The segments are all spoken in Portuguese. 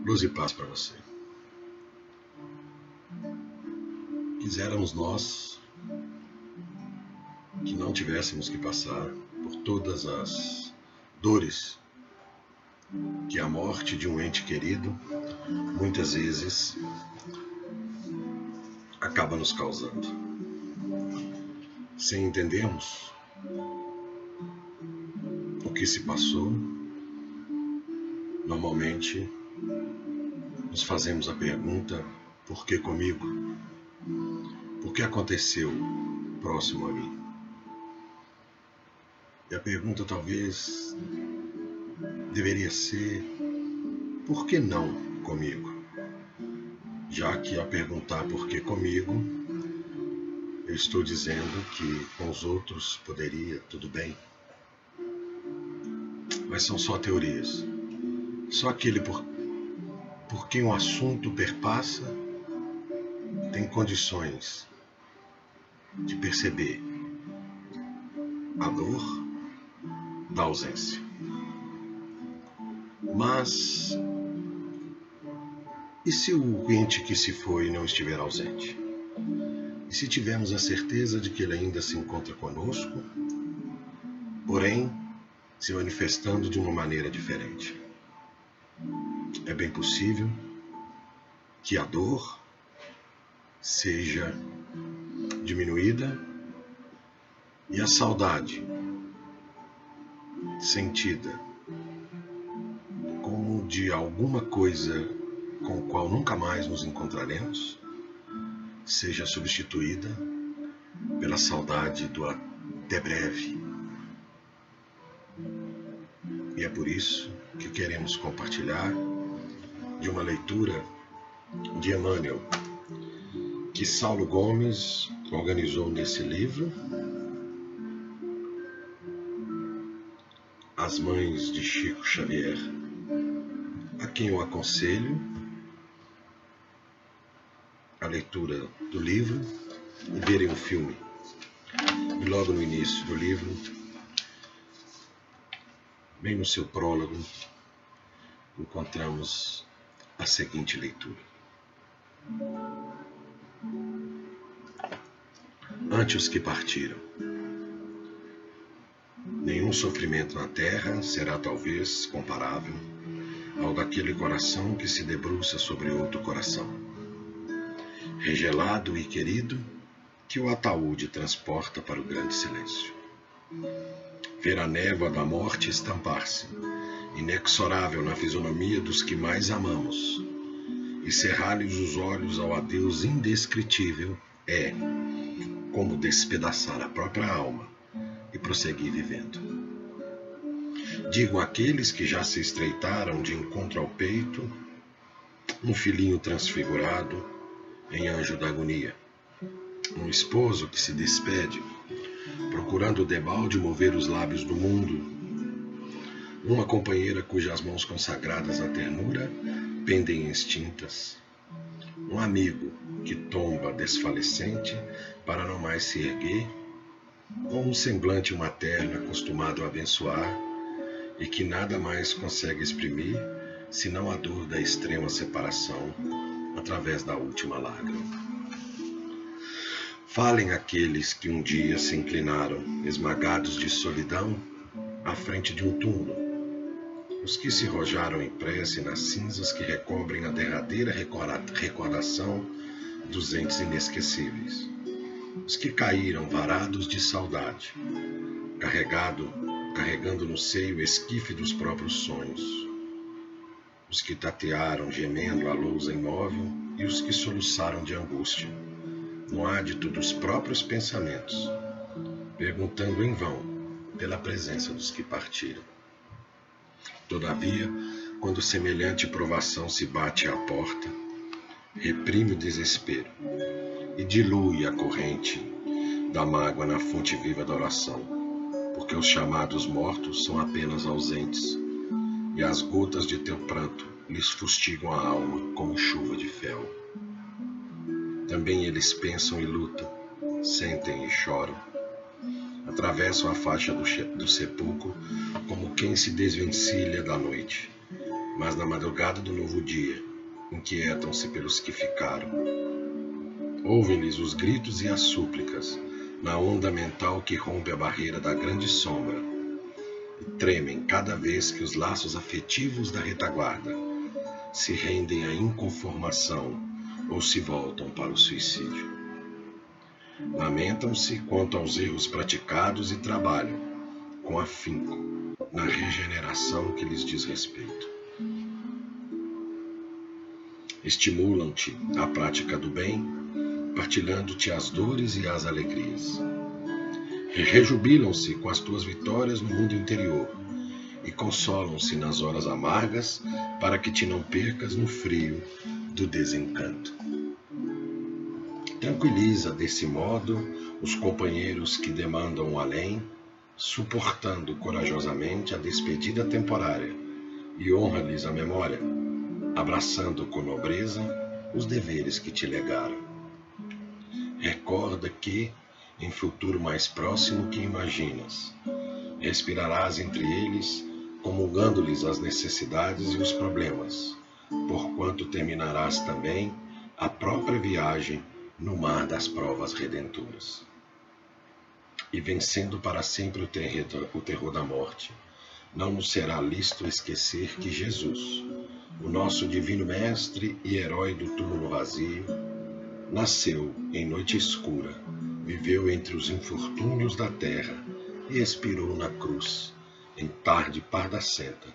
Luz e paz para você. Quiséramos nós que não tivéssemos que passar por todas as dores que a morte de um ente querido muitas vezes acaba nos causando. Sem entendermos o que se passou, normalmente nos fazemos a pergunta: por que comigo? Por que aconteceu próximo a mim? E a pergunta talvez deveria ser: por que não comigo? Já que a perguntar por que comigo, eu estou dizendo que com os outros poderia, tudo bem. Mas são só teorias. Só aquele por quem o assunto perpassa tem condições de perceber a dor da ausência. Mas e se o ente que se foi não estiver ausente? E se tivermos a certeza de que ele ainda se encontra conosco, porém se manifestando de uma maneira diferente? É bem possível que a dor seja diminuída e a saudade sentida como de alguma coisa com a qual nunca mais nos encontraremos seja substituída pela saudade do até breve. E é por isso que queremos compartilhar de uma leitura de Emmanuel, que Saulo Gomes organizou nesse livro, As Mães de Chico Xavier, a quem eu aconselho a leitura do livro e verem o filme. E logo no início do livro, bem no seu prólogo, encontramos a seguinte leitura: ante os que partiram. Nenhum sofrimento na terra será talvez comparável ao daquele coração que se debruça sobre outro coração, regelado e querido, que o ataúde transporta para o grande silêncio. Ver a névoa da morte estampar-se, inexorável na fisionomia dos que mais amamos, e cerrar-lhes os olhos ao adeus indescritível é como despedaçar a própria alma e prosseguir vivendo. Digam àqueles que já se estreitaram de encontro ao peito um filhinho transfigurado em anjo da agonia, um esposo que se despede, procurando debalde mover os lábios do mundo, uma companheira cujas mãos consagradas à ternura pendem extintas, um amigo que tomba desfalecente para não mais se erguer, ou um semblante materno acostumado a abençoar e que nada mais consegue exprimir senão a dor da extrema separação através da última lágrima. Falem aqueles que um dia se inclinaram, esmagados de solidão, à frente de um túmulo, os que se rojaram em prece nas cinzas que recobrem a derradeira recordação dos entes inesquecíveis, os que caíram varados de saudade, carregando no seio o esquife dos próprios sonhos, os que tatearam gemendo a lousa imóvel e os que soluçaram de angústia no ádito dos próprios pensamentos, perguntando em vão pela presença dos que partiram. Todavia, quando semelhante provação se bate à porta, reprime o desespero e dilui a corrente da mágoa na fonte viva da oração, porque os chamados mortos são apenas ausentes, e as gotas de teu pranto lhes fustigam a alma como chuva de fel. Também eles pensam e lutam, sentem e choram, atravessam a faixa do sepulcro como quem se desvencilha da noite, mas na madrugada do novo dia, inquietam-se pelos que ficaram. Ouvem-lhes os gritos e as súplicas, na onda mental que rompe a barreira da grande sombra, e tremem cada vez que os laços afetivos da retaguarda se rendem à inconformação ou se voltam para o suicídio. Lamentam-se quanto aos erros praticados e trabalham, com afinco, na regeneração que lhes diz respeito. Estimulam-te à prática do bem, partilhando-te as dores e as alegrias. Rejubilam-se com as tuas vitórias no mundo interior e consolam-se nas horas amargas para que te não percas no frio do desencanto. Tranquiliza desse modo os companheiros que demandam o além, suportando corajosamente a despedida temporária, e honra-lhes a memória, abraçando com nobreza os deveres que te legaram. Recorda que, em futuro mais próximo que imaginas, respirarás entre eles, comungando-lhes as necessidades e os problemas, porquanto terminarás também a própria viagem no mar das provas redentoras. E vencendo para sempre o terror da morte, não nos será lícito esquecer que Jesus, o nosso divino mestre e herói do túmulo vazio, nasceu em noite escura, viveu entre os infortúnios da terra e expirou na cruz, em tarde pardacenta,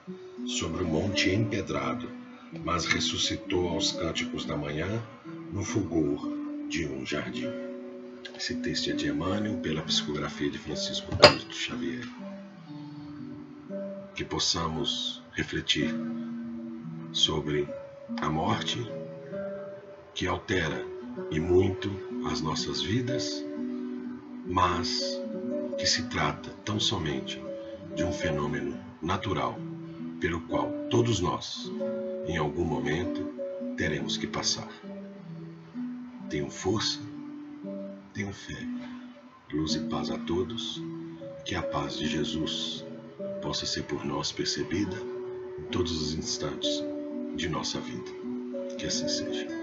sobre o monte empedrado, mas ressuscitou aos cânticos da manhã, no fulgor de um jardim. Esse texto é de Emmanuel, pela psicografia de Francisco Cândido Xavier. Que possamos refletir sobre a morte, que altera e muito as nossas vidas, mas que se trata tão somente de um fenômeno natural, pelo qual todos nós, em algum momento, teremos que passar. Tenham força, tenham fé, luz e paz a todos, que a paz de Jesus possa ser por nós percebida em todos os instantes de nossa vida. Que assim seja.